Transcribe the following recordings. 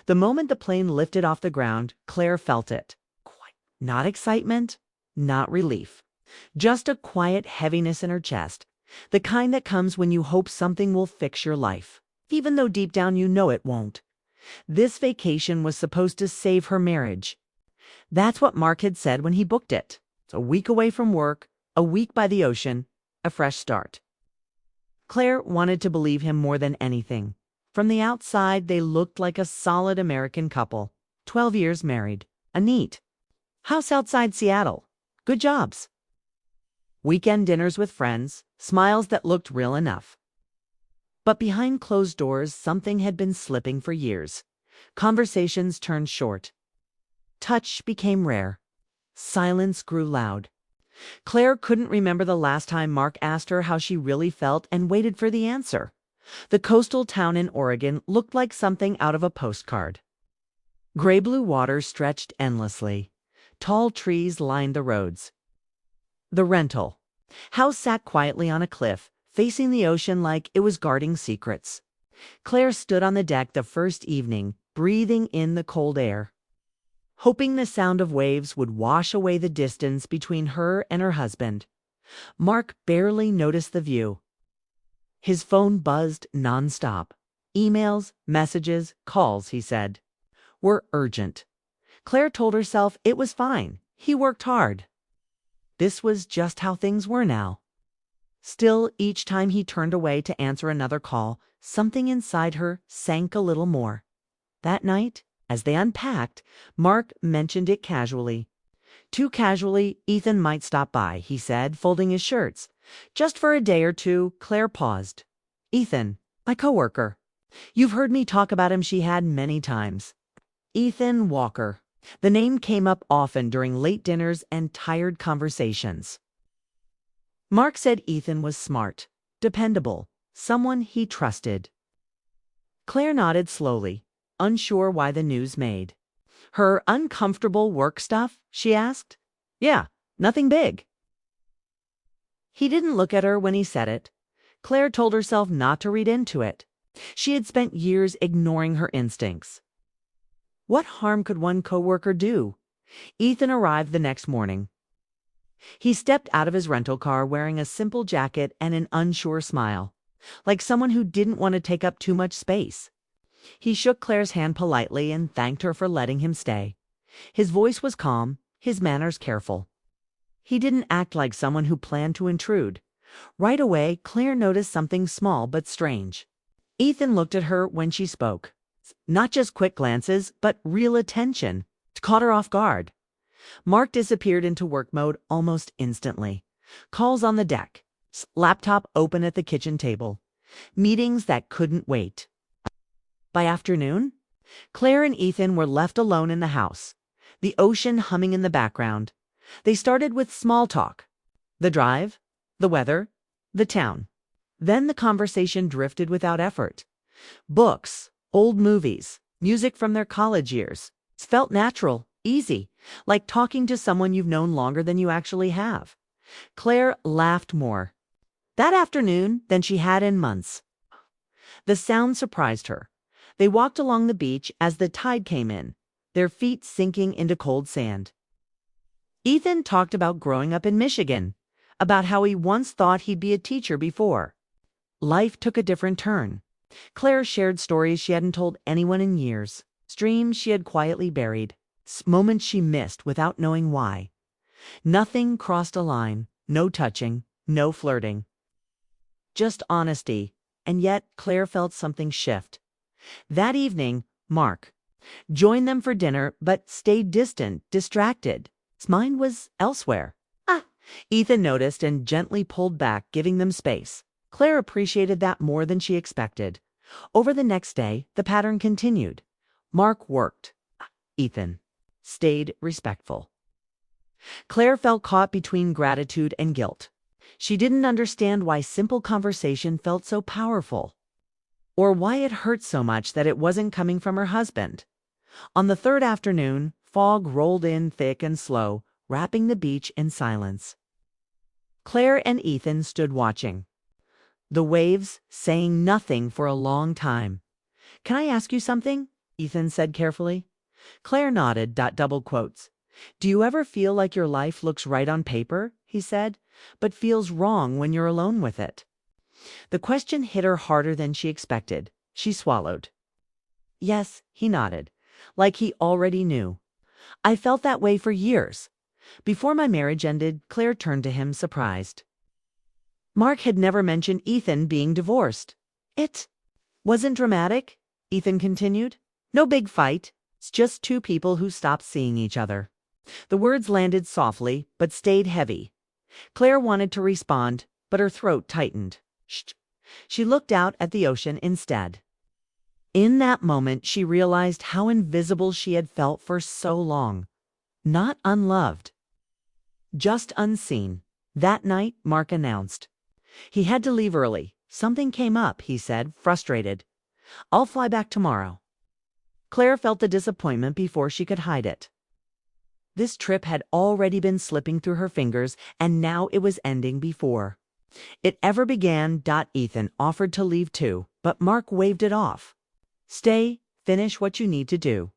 The moment the plane lifted off the ground, Claire felt it. Not excitement, not relief. Just a quiet heaviness in her chest, the kind that comes when you hope something will fix your life, even though deep down you know it won't. This vacation was supposed to save her marriage. That's what Mark had said when he booked it. It's a week away from work, a week by the ocean, a fresh start. Claire wanted to believe him more than anything. From the outside, they looked like a solid American couple, 12 years married, a neat house outside Seattle, good jobs, weekend dinners with friends, smiles that looked real enough. But behind closed doors, something had been slipping for years. Conversations turned short. Touch became rare. Silence grew loud. Claire couldn't remember the last time Mark asked her how she really felt and waited for the answer. The coastal town in Oregon looked like something out of a postcard. Gray-blue water stretched endlessly. Tall trees lined the roads. The rental house sat quietly on a cliff, facing the ocean like it was guarding secrets. Claire stood on the deck the first evening, breathing in the cold air, hoping the sound of waves would wash away the distance between her and her husband. Mark barely noticed the view. His phone buzzed nonstop. Emails, messages, calls, he said, were urgent. Claire told herself it was fine. He worked hard. This was just how things were now. Still, each time he turned away to answer another call, something inside her sank a little more. That night, as they unpacked, Mark mentioned it casually. Too casually, Ethan might stop by, he said, folding his shirts. Just for a day or two. Claire paused. Ethan, my coworker. You've heard me talk about him, she had many times. Ethan Walker. The name came up often during late dinners and tired conversations. Mark said Ethan was smart, dependable, someone he trusted. Claire nodded slowly, unsure why the news made. Her uncomfortable work stuff, she asked. Yeah, nothing big. He didn't look at her when he said it. Claire told herself not to read into it. She had spent years ignoring her instincts. What harm could one coworker do? Ethan arrived the next morning. He stepped out of his rental car wearing a simple jacket and an unsure smile, like someone who didn't want to take up too much space. He shook Claire's hand politely and thanked her for letting him stay. His voice was calm, his manners careful. He didn't act like someone who planned to intrude. Right away, Claire noticed something small but strange. Ethan looked at her when she spoke. Not just quick glances, but real attention. It caught her off guard. Mark disappeared into work mode almost instantly. Calls on the deck. Laptop open at the kitchen table. Meetings that couldn't wait. By afternoon, Claire and Ethan were left alone in the house, the ocean humming in the background. They started with small talk. The drive, the weather, the town. Then the conversation drifted without effort. Books, old movies, music from their college years. It felt natural, easy, like talking to someone you've known longer than you actually have. Claire laughed more that afternoon than she had in months. The sound surprised her. They walked along the beach as the tide came in, their feet sinking into cold sand. Ethan talked about growing up in Michigan, about how he once thought he'd be a teacher before. Life took a different turn. Claire shared stories she hadn't told anyone in years, dreams she had quietly buried, moments she missed without knowing why. Nothing crossed a line, no touching, no flirting. Just honesty, and yet Claire felt something shift. That evening, Mark joined them for dinner but stayed distant, distracted. His mind was elsewhere. Ethan noticed and gently pulled back, giving them space. Claire appreciated that more than she expected. Over the next day, the pattern continued. Mark worked. Ethan stayed respectful. Claire felt caught between gratitude and guilt. She didn't understand why simple conversation felt so powerful, or why it hurt so much that it wasn't coming from her husband. On the third afternoon, fog rolled in thick and slow, wrapping the beach in silence. Claire and Ethan stood watching. The waves saying nothing for a long time. Can I ask you something? Ethan said carefully. Claire nodded. Double quotes. Do you ever feel like your life looks right on paper, he said, but feels wrong when you're alone with it? The question hit her harder than she expected. She swallowed. Yes, he nodded, like he already knew. I felt that way for years. Before my marriage ended, Claire turned to him, surprised. Mark had never mentioned Ethan being divorced. It wasn't dramatic, Ethan continued. No big fight. It's just two people who stopped seeing each other. The words landed softly, but stayed heavy. Claire wanted to respond, but her throat tightened. Shh. She looked out at the ocean instead. In that moment, she realized how invisible she had felt for so long. Not unloved. Just unseen. That night, Mark announced. He had to leave early. Something came up, he said, frustrated. I'll fly back tomorrow. Claire felt the disappointment before she could hide it. This trip had already been slipping through her fingers, and now it was ending before it ever began. Ethan offered to leave too, but Mark waved it off. Stay, finish what you need to do.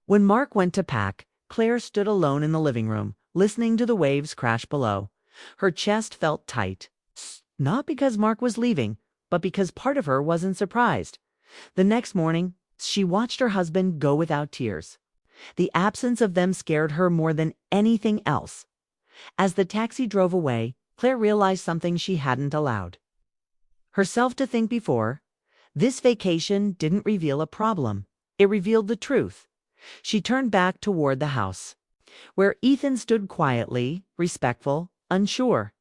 When Mark went to pack, Claire stood alone in the living room, listening to the waves crash below. Her chest felt tight. Not because Mark was leaving, but because part of her wasn't surprised. The next morning, she watched her husband go without tears. The absence of them scared her more than anything else. As the taxi drove away, Claire realized something she hadn't allowed herself to think before. This vacation didn't reveal a problem. It revealed the truth. She turned back toward the house, where Ethan stood quietly, respectful, unsure.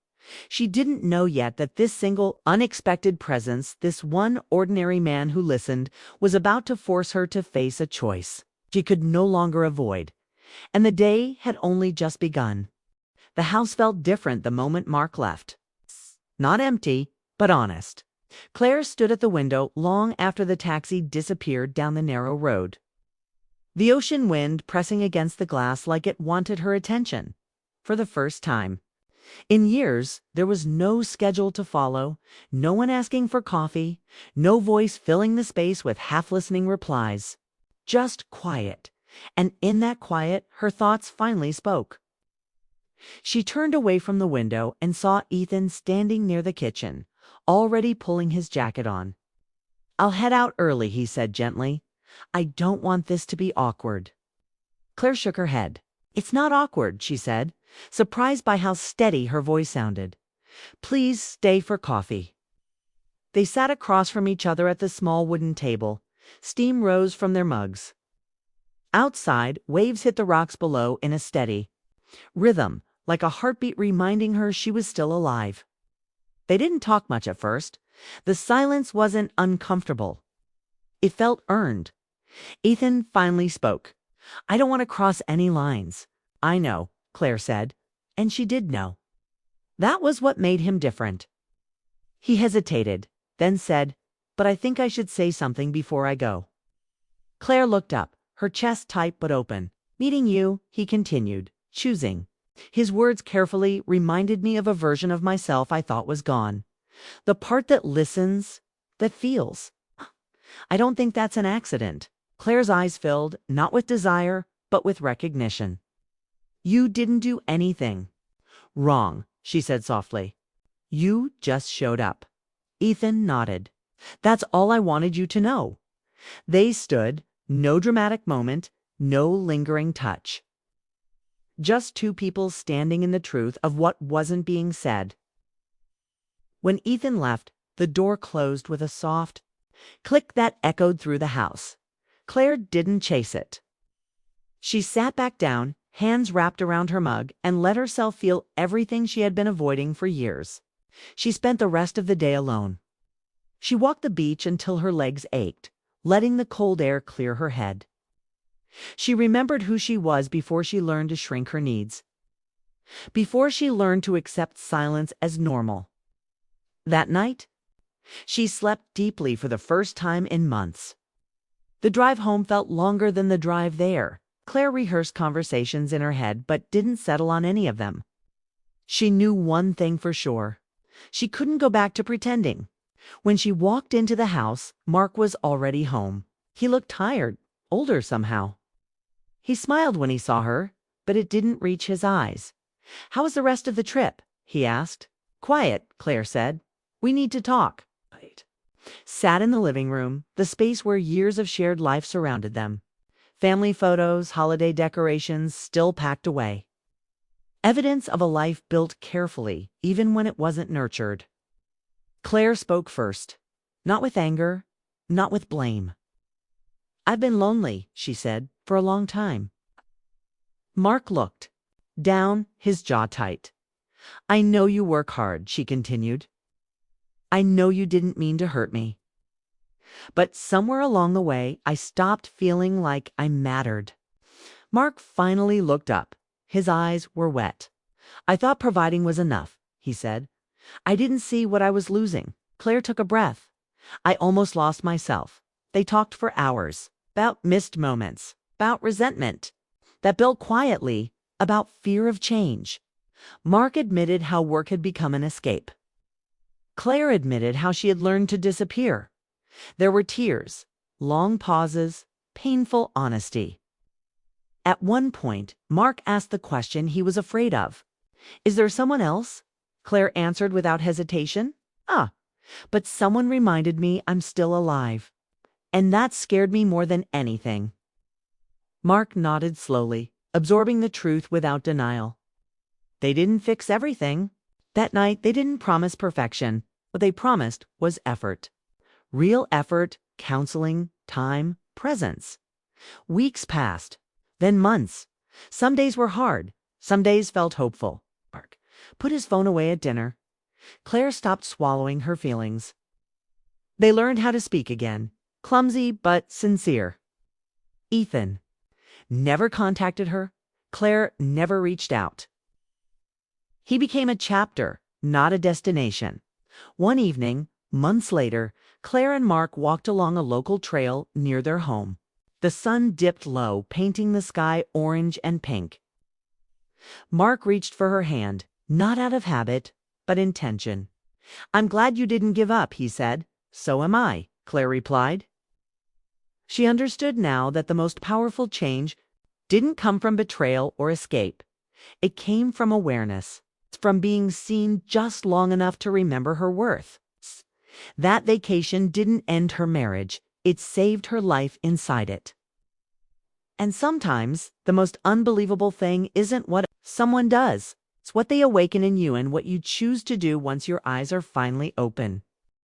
She didn't know yet that this single, unexpected presence, this one ordinary man who listened, was about to force her to face a choice she could no longer avoid. And the day had only just begun. The house felt different the moment Mark left. Not empty, but honest. Claire stood at the window long after the taxi disappeared down the narrow road. The ocean wind pressing against the glass like it wanted her attention. For the first time in years, there was no schedule to follow, no one asking for coffee, no voice filling the space with half-listening replies. Just quiet. And in that quiet, her thoughts finally spoke. She turned away from the window and saw Ethan standing near the kitchen, already pulling his jacket on. I'll head out early, he said gently. I don't want this to be awkward. Claire shook her head. It's not awkward, she said, surprised by how steady her voice sounded. Please stay for coffee. They sat across from each other at the small wooden table. Steam rose from their mugs. Outside, waves hit the rocks below in a steady rhythm, like a heartbeat reminding her she was still alive. They didn't talk much at first. The silence wasn't uncomfortable. It felt earned. Ethan finally spoke. I don't want to cross any lines. I know, Claire said, and she did know. That was what made him different. He hesitated, then said, but I think I should say something before I go. Claire looked up, her chest tight but open. Meeting you, he continued, choosing. His words carefully reminded me of a version of myself I thought was gone. The part that listens, that feels. I don't think that's an accident. Claire's eyes filled, not with desire, but with recognition. You didn't do anything wrong, she said softly. You just showed up. Ethan nodded. That's all I wanted you to know. They stood, no dramatic moment, no lingering touch. Just two people standing in the truth of what wasn't being said. When Ethan left, the door closed with a soft click that echoed through the house. Claire didn't chase it. She sat back down, hands wrapped around her mug, and let herself feel everything she had been avoiding for years. She spent the rest of the day alone. She walked the beach until her legs ached, letting the cold air clear her head. She remembered who she was before she learned to shrink her needs. Before she learned to accept silence as normal. That night, she slept deeply for the first time in months. The drive home felt longer than the drive there. Claire rehearsed conversations in her head but didn't settle on any of them. She knew one thing for sure. She couldn't go back to pretending. When she walked into the house, Mark was already home. He looked tired, older somehow. He smiled when he saw her, but it didn't reach his eyes. "How was the rest of the trip?" he asked. "Quiet," Claire said. "We need to talk." Right. Sat in the living room, the space where years of shared life surrounded them. Family photos, holiday decorations, still packed away. Evidence of a life built carefully, even when it wasn't nurtured. Claire spoke first. Not with anger, not with blame. "I've been lonely," she said, "for a long time." Mark looked down, his jaw tight. "I know you work hard," she continued. "I know you didn't mean to hurt me. But somewhere along the way, I stopped feeling like I mattered." Mark finally looked up. His eyes were wet. "I thought providing was enough," he said. "I didn't see what I was losing." Claire took a breath. "I almost lost myself." They talked for hours. About missed moments. About resentment that built quietly. About fear of change. Mark admitted how work had become an escape. Claire admitted how she had learned to disappear. There were tears, long pauses, painful honesty. At one point, Mark asked the question he was afraid of. "Is there someone else?" Claire answered without hesitation. "Ah, but someone reminded me I'm still alive. And that scared me more than anything." Mark nodded slowly, absorbing the truth without denial. They didn't fix everything. That night, they didn't promise perfection. What they promised was effort. Real effort, counseling, time, presence. Weeks passed, then months. Some days were hard. Some days felt hopeful. Mark put his phone away at dinner. Claire stopped swallowing her feelings. They learned how to speak again, clumsy but sincere. Ethan never contacted her. Claire never reached out. He became a chapter, not a destination. One evening, months later, Claire and Mark walked along a local trail near their home. The sun dipped low, painting the sky orange and pink. Mark reached for her hand, not out of habit, but intention. "I'm glad you didn't give up," he said. "So am I," Claire replied. She understood now that the most powerful change didn't come from betrayal or escape. It came from awareness, from being seen just long enough to remember her worth. That vacation didn't end her marriage. It saved her life inside it. And sometimes the most unbelievable thing isn't what someone does. It's what they awaken in you and what you choose to do once your eyes are finally open.